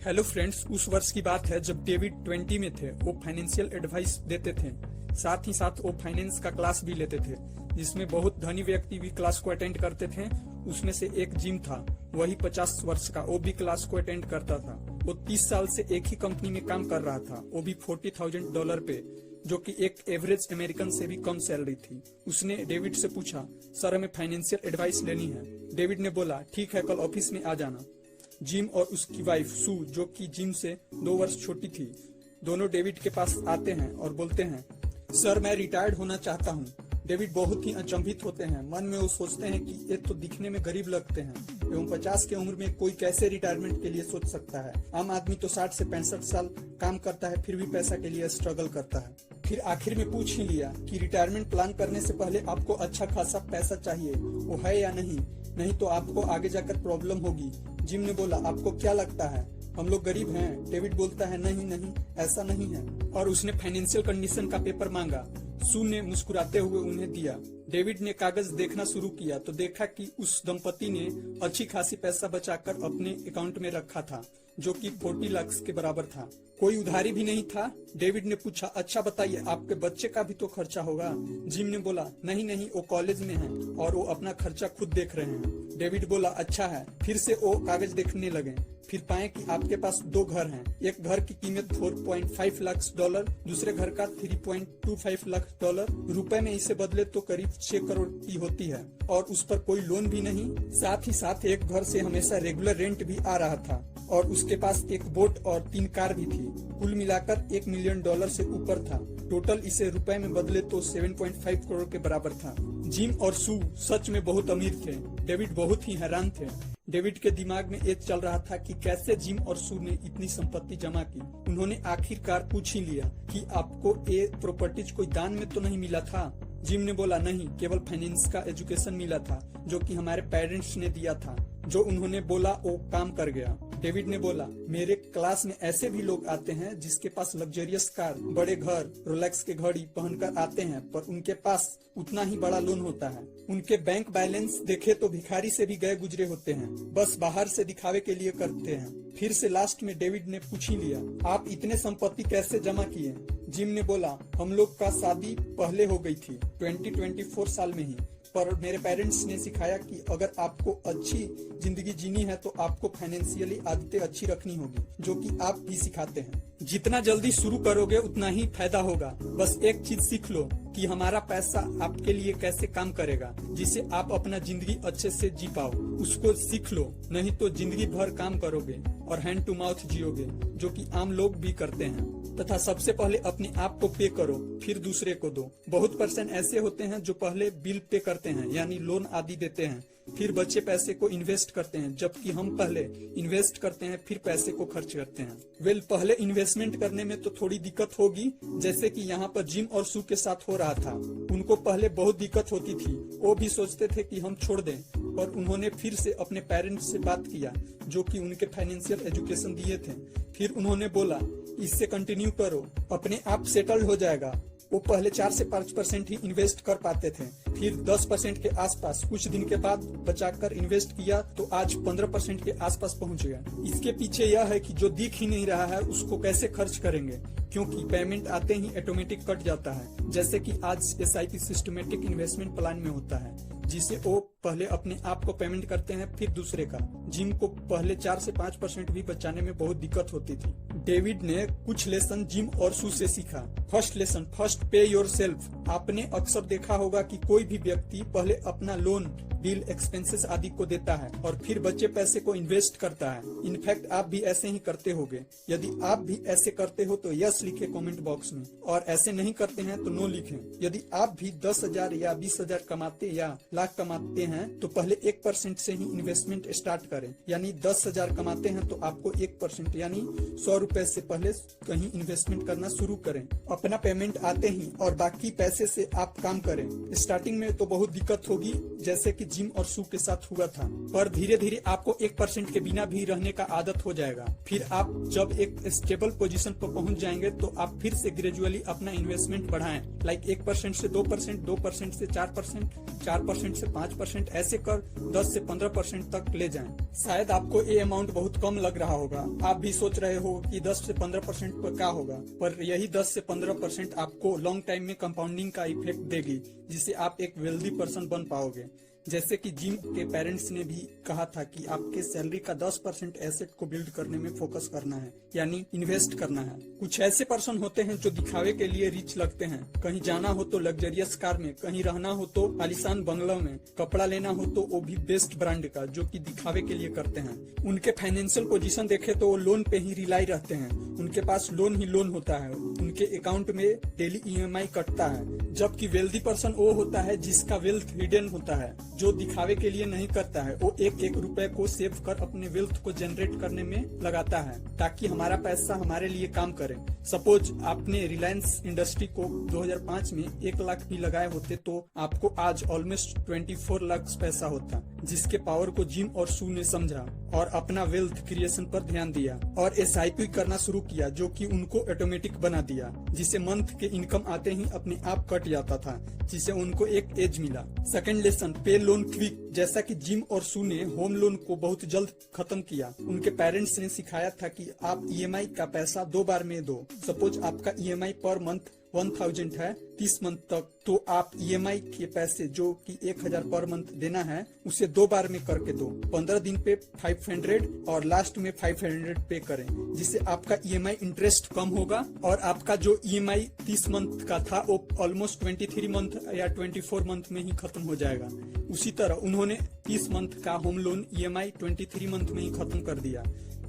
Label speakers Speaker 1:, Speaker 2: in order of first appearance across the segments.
Speaker 1: Hello friends, उस वर्ष की बात है जब डेविड 20 में थे। वो फाइनेंशियल एडवाइस देते थे, साथ ही साथ वो फाइनेंस का क्लास भी लेते थे, जिसमें बहुत धनी व्यक्ति भी क्लास को अटेंड करते थे। उसमें से एक जिम था, वही 50 वर्ष का, वो भी क्लास को अटेंड करता था। वो 30 साल से एक ही कंपनी में काम कर रहा था, वो भी $40,000 पे, जो कि एक एवरेज अमेरिकन से भी कम सैलरी थी। उसने डेविड से पूछा, सर हमें फाइनेंशियल एडवाइस लेनी है। डेविड ने बोला, ठीक है, कल ऑफिस में आ जाना। जिम और उसकी वाइफ सू, जो कि जिम से 2 वर्ष छोटी थी, दोनों डेविड के पास आते हैं और बोलते हैं, सर मैं रिटायर्ड होना चाहता हूँ। डेविड बहुत ही अचंभित होते हैं। मन में वो सोचते हैं कि ये तो दिखने में गरीब लगते हैं एवं 50 की उम्र में कोई कैसे रिटायरमेंट के लिए सोच सकता है। आम आदमी तो 60 से 65 साल काम करता है, फिर भी पैसा के लिए स्ट्रगल करता है। फिर आखिर में पूछ ही लिया कि रिटायरमेंट प्लान करने से पहले आपको अच्छा खासा पैसा चाहिए, वो है या नहीं तो आपको आगे जाकर प्रॉब्लम होगी। जिम ने बोला, आपको क्या लगता है हम लोग गरीब हैं? डेविड बोलता है, नहीं ऐसा नहीं है, और उसने फाइनेंशियल कंडीशन का पेपर मांगा। सू ने मुस्कुराते हुए उन्हें दिया। डेविड ने कागज देखना शुरू किया तो देखा कि उस दंपति ने अच्छी खासी पैसा बचाकर अपने अकाउंट में रखा था, जो कि 40 लाख के बराबर था। कोई उधारी भी नहीं था। डेविड ने पूछा, अच्छा बताइए, आपके बच्चे का भी तो खर्चा होगा? जिम ने बोला, नहीं वो कॉलेज में है और वो अपना खर्चा खुद देख रहे हैं। डेविड बोला, अच्छा है। फिर से वो कागज देखने लगे, फिर पाए कि आपके पास 2 घर हैं। एक घर की कीमत $4.5 लाख, दूसरे घर का $3.25 लाख। रुपए में इसे बदले तो करीब 6 करोड़ की होती है, और उस पर कोई लोन भी नहीं। साथ ही साथ एक घर से हमेशा रेगुलर रेंट भी आ रहा था, और उसके पास एक बोट और 3 कार भी थी। कुल मिलाकर $1 मिलियन से ऊपर था। टोटल इसे रुपए में बदले तो 7.5 करोड़ के बराबर था। जिम और सू सच में बहुत अमीर थे। डेविड बहुत ही हैरान थे। डेविड के दिमाग में ये चल रहा था कि कैसे जिम और सू ने इतनी संपत्ति जमा की। उन्होंने आखिरकार पूछ ही लिया कि आपको ये प्रॉपर्टीज कोई दान में तो नहीं मिला था? जिम ने बोला, नहीं, केवल फाइनेंस का एजुकेशन मिला था, जो कि हमारे पेरेंट्स ने दिया था। जो उन्होंने बोला वो काम कर गया। डेविड ने बोला, मेरे क्लास में ऐसे भी लोग आते हैं जिसके पास लग्जरियस कार, बड़े घर, रोलेक्स के घड़ी पहनकर आते हैं, पर उनके पास उतना ही बड़ा लोन होता है। उनके बैंक बैलेंस देखे तो भिखारी से भी गए गुजरे होते हैं, बस बाहर से दिखावे के लिए करते हैं। फिर से लास्ट में डेविड ने पूछ ही लिया, आप इतने संपत्ति कैसे जमा किए? जिम ने बोला, हम लोग का शादी पहले हो गई थी, 24 साल में ही, पर मेरे पेरेंट्स ने सिखाया कि अगर आपको अच्छी जिंदगी जीनी है तो आपको फाइनेंशियली आदतें अच्छी रखनी होगी, जो कि आप भी सिखाते हैं। जितना जल्दी शुरू करोगे उतना ही फायदा होगा। बस एक चीज सीख लो कि हमारा पैसा आपके लिए कैसे काम करेगा, जिससे आप अपना जिंदगी अच्छे से जी पाओ। उसको सीख लो, नहीं तो जिंदगी भर काम करोगे और हैंड टू माउथ जियोगे, जो कि आम लोग भी करते हैं। तथा सबसे पहले अपने आप को पे करो, फिर दूसरे को दो। बहुत पर्सन ऐसे होते हैं जो पहले बिल पे करते हैं, यानी लोन आदि देते हैं, फिर बचे पैसे को इन्वेस्ट करते हैं, जबकि हम पहले इन्वेस्ट करते हैं फिर पैसे को खर्च करते हैं। पहले इन्वेस्टमेंट करने में तो थोड़ी दिक्कत होगी, जैसे कि यहाँ पर जिम और सू के साथ हो रहा था। उनको पहले बहुत दिक्कत होती थी, वो भी सोचते थे कि हम छोड़ दें, और उन्होंने फिर से अपने पेरेंट्स से बात किया, जो कि उनके फाइनेंशियल एजुकेशन दिए थे। फिर उन्होंने बोला, इससे कंटिन्यू करो, अपने आप सेटल्ड हो जाएगा। वो पहले 4 से 5% ही इन्वेस्ट कर पाते थे, फिर 10% के आसपास कुछ दिन के बाद बचाकर इन्वेस्ट किया तो आज 15% के आसपास पहुंच गया। इसके पीछे यह है कि जो दिख ही नहीं रहा है उसको कैसे खर्च करेंगे, क्योंकि पेमेंट आते ही ऑटोमेटिक कट जाता है, जैसे कि आज SIP सिस्टमेटिक इन्वेस्टमेंट प्लान में होता है, जिसे वो पहले अपने आप को पेमेंट करते हैं फिर दूसरे का। जिम को पहले 4 से 5% भी बचाने में बहुत दिक्कत होती थी। डेविड ने कुछ लेसन जिम और सू से सीखा। फर्स्ट लेसन, फर्स्ट पे योर सेल्फ। आपने अक्सर देखा होगा कि कोई भी व्यक्ति पहले अपना लोन, बिल, एक्सपेंसेस आदि को देता है और फिर बचे पैसे को इन्वेस्ट करता है। इनफैक्ट आप भी ऐसे ही करते होगे। यदि आप भी ऐसे करते हो तो यस लिखे कमेंट बॉक्स में, और ऐसे नहीं करते हैं तो नो लिखें। यदि आप भी 10,000 या 20,000 कमाते या लाख कमाते हैं तो पहले 1% से ही इन्वेस्टमेंट स्टार्ट करें। यानी 10,000 कमाते हैं तो आपको 1% यानी 100 रुपए से पहले कहीं इन्वेस्टमेंट करना शुरू करें। अपना पेमेंट आते ही और बाकी पैसे से आप काम करें। स्टार्टिंग में तो बहुत दिक्कत होगी, जैसे कि जिम और शू के साथ हुआ था, पर धीरे धीरे आपको 1% के बिना भी रहने का आदत हो जाएगा। फिर आप जब एक स्टेबल पोजीशन पर पहुंच जाएंगे तो आप फिर से ग्रेजुअली अपना इन्वेस्टमेंट बढ़ाएं, लाइक 1% से 2%, 2% से 4%, 4% से 5%, ऐसे कर 10 से 15% तक ले जाएं। शायद आपको ये अमाउंट बहुत कम लग रहा होगा, आप भी सोच रहे हो कि 10 से 15% पर क्या होगा, पर यही 10 से 15% आपको लॉन्ग टाइम में कंपाउंडिंग का इफेक्ट देगी, जिससे आप एक वेल्दी पर्सन बन पाओगे। जैसे कि जिम के पेरेंट्स ने भी कहा था कि आपके सैलरी का 10% एसेट को बिल्ड करने में फोकस करना है, यानी इन्वेस्ट करना है। कुछ ऐसे पर्सन होते हैं जो दिखावे के लिए रिच लगते हैं, कहीं जाना हो तो लग्जरियस कार में, कहीं रहना हो तो आलीशान बंगलों में, कपड़ा लेना हो तो वो भी बेस्ट ब्रांड का, जो कि दिखावे के लिए करते हैं। उनके फाइनेंशियल पोजीशन देखे तो वो लोन पे ही रिलाई रहते हैं, उनके पास लोन ही लोन होता है, उनके अकाउंट में डेली EMI कटता है। जबकि वेल्दी पर्सन वो होता है जिसका वेल्थ हिडन होता है, जो दिखावे के लिए नहीं करता है, वो एक एक रुपए को सेव कर अपने वेल्थ को जनरेट करने में लगाता है, ताकि हमारा पैसा हमारे लिए काम करे। सपोज आपने रिलायंस इंडस्ट्री को 2005 में 1 लाख भी लगाए होते तो आपको आज ऑलमोस्ट 24 लाख पैसा होता, जिसके पावर को जिम और शू ने समझा और अपना वेल्थ क्रिएशन पर ध्यान दिया और SIP करना शुरू किया, जो कि उनको ऑटोमेटिक बना दिया, जिसे मंथ के इनकम आते ही अपने आप कट जाता था, जिसे उनको एक एज मिला। सेकंड लेसन, पे लोन क्विक। जैसा कि जिम और शू ने होम लोन को बहुत जल्द खत्म किया, उनके पेरेंट्स ने सिखाया था कि आप EMI का पैसा 2 बार में दो। सपोज आपका EMI पर मंथ 1000 है 30 मंथ तक, तो आप EMI के पैसे जो कि 1000 पर मंथ देना है उसे 2 बार में करके दो। 15 दिन पे 500 और लास्ट में 500 पे करें, जिससे आपका EMI इंटरेस्ट कम होगा और आपका जो EMI 30 मंथ का था वो ऑलमोस्ट 23 मंथ या 24 मंथ में ही खत्म हो जाएगा। उसी तरह उन्होंने 30 मंथ का होम लोन EMI 23 मंथ में ही खत्म कर दिया,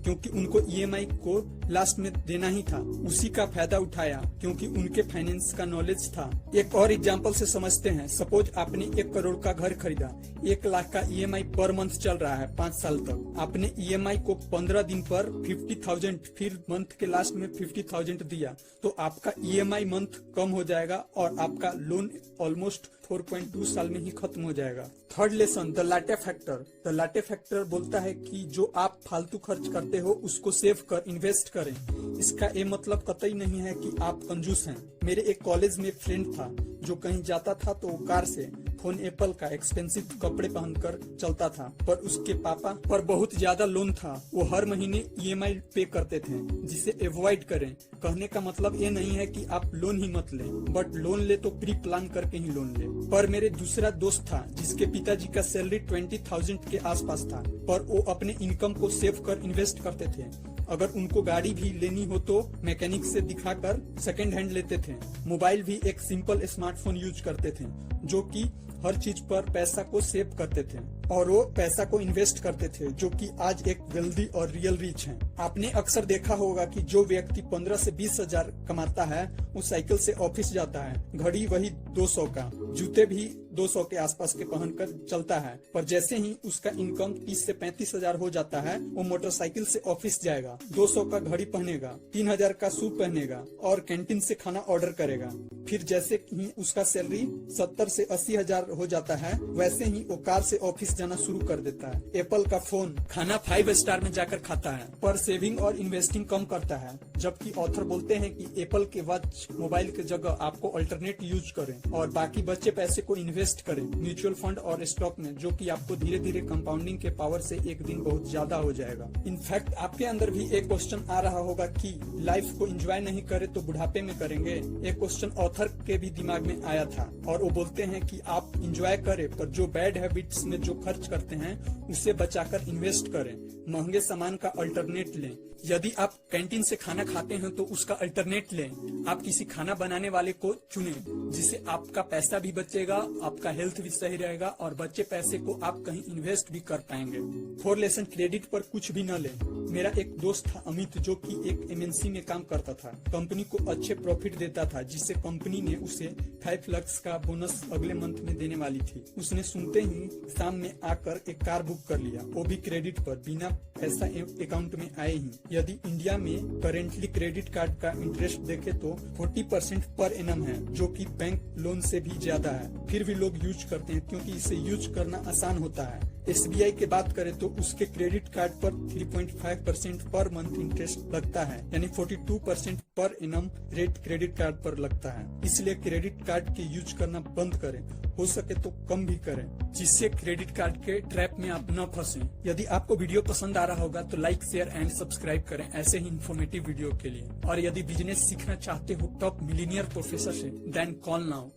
Speaker 1: क्योंकि उनको EMI को लास्ट में देना ही था। उसी का फायदा उठाया क्योंकि उनके फाइनेंस का नॉलेज था। एक और एग्जांपल से समझते हैं। सपोज आपने 1 करोड़ का घर खरीदा, 1 लाख का EMI पर मंथ चल रहा है 5 साल तक। आपने EMI को 15 दिन पर 50,000 फिर मंथ के लास्ट में 50,000 दिया, तो आपका EMI मंथ कम हो जाएगा और आपका लोन ऑलमोस्ट 4.2 साल में ही खत्म हो जाएगा। Third lesson, the latte factor. The latte factor बोलता है कि जो आप फालतू खर्च करते हो उसको सेव कर इन्वेस्ट करें। इसका ये मतलब कतई नहीं है कि आप कंजूस हैं। मेरे एक कॉलेज में फ्रेंड था जो कहीं जाता था तो कार से फोन एप्पल का एक्सपेंसिव कपड़े पहनकर चलता था, पर उसके पापा पर बहुत ज्यादा लोन था। वो हर महीने EMI पे करते थे, जिसे अवॉइड करें। कहने का मतलब ये नहीं है कि आप लोन ही मत लें, बट लोन ले तो प्री प्लान करके ही लोन ले। पर मेरे दूसरा दोस्त था जिसके पिताजी का सैलरी 20,000 के आसपास था, पर वो अपने इनकम को सेव कर इन्वेस्ट करते थे। अगर उनको गाड़ी भी लेनी हो तो मैकेनिक से दिखाकर सेकंड हैंड लेते थे। मोबाइल भी एक सिंपल स्मार्टफोन यूज करते थे, जो कि हर चीज पर पैसा को सेव करते थे और वो पैसा को इन्वेस्ट करते थे, जो कि आज एक वेल्दी और रियल रिच हैं। आपने अक्सर देखा होगा कि जो व्यक्ति 15 से 20 हजार कमाता है वो साइकिल से ऑफिस जाता है, घड़ी वही 200 का, जूते भी 200 के आसपास के पहनकर चलता है। पर जैसे ही उसका इनकम 30 से 35 हजार हो जाता है, वो मोटरसाइकिल से ऑफिस जाएगा, 200 का घड़ी पहनेगा, 3000 का शू पहनेगा और कैंटीन से खाना ऑर्डर करेगा। फिर जैसे ही उसका सैलरी 70 से 80 हजार हो जाता है, वैसे ही वो कार से ऑफिस जाना शुरू कर देता है। एप्पल का फोन, खाना 5 स्टार में जाकर खाता है, पर सेविंग और इन्वेस्टिंग कम करता है। जबकि ऑथर बोलते हैं कि एप्पल के वॉच मोबाइल के जगह आपको अल्टरनेट यूज करें और बाकी बचे पैसे को इन्वेस्ट करें म्यूचुअल फंड और स्टॉक में, जो कि आपको धीरे धीरे कंपाउंडिंग के पावर से एक दिन बहुत ज्यादा हो जाएगा। इनफैक्ट आपके अंदर भी एक क्वेश्चन आ रहा होगा कि लाइफ को एंजॉय नहीं करे तो बुढ़ापे में करेंगे। एक क्वेश्चन ऑथर के भी दिमाग में आया था और वो बोलते हैं कि आप एंजॉय करें, पर जो बैड हैबिट्स में जो खर्च करते हैं उसे बचाकर इन्वेस्ट करें। महंगे सामान का अल्टरनेट लें। यदि आप कैंटीन से खाना खाते हैं तो उसका अल्टरनेट लें। आप किसी खाना बनाने वाले को चुनें, जिससे आपका पैसा भी बचेगा, आपका हेल्थ भी सही रहेगा और बचे पैसे को आप कहीं इन्वेस्ट भी कर पाएंगे। 4 लेसन, क्रेडिट पर कुछ भी न लें। मेरा एक दोस्त था अमित, जो कि एक MNC में काम करता था। कंपनी को अच्छे प्रॉफिट देता था, जिससे कंपनी ने उसे 5 लाख का बोनस अगले मंथ में देने वाली थी। उसने सुनते ही शाम में आकर एक कार बुक कर लिया, वो भी क्रेडिट पर, बिना पैसा अकाउंट में आए ही। यदि इंडिया में करेंटली क्रेडिट कार्ड का इंटरेस्ट देखे तो 40% पर एनम है, जो कि बैंक लोन से भी ज्यादा है। फिर भी लोग यूज करते हैं क्योंकि इसे यूज करना आसान होता है। SBI की बात करें तो उसके क्रेडिट कार्ड पर 3.5% पर मंथ इंटरेस्ट लगता है, यानी 42% per annum rate credit card पर लगता है। इसलिए क्रेडिट कार्ड के यूज करना बंद करें, हो सके तो कम भी करें, जिससे क्रेडिट कार्ड के ट्रैप में आप न फंसें। यदि आपको वीडियो पसंद आ रहा होगा तो लाइक, शेयर एंड सब्सक्राइब करें ऐसे ही इन्फॉर्मेटिव वीडियो के लिए। और यदि बिजनेस सीखना चाहते हो टॉप मिलीनियर प्रोफेसर से, देन कॉल नाउ।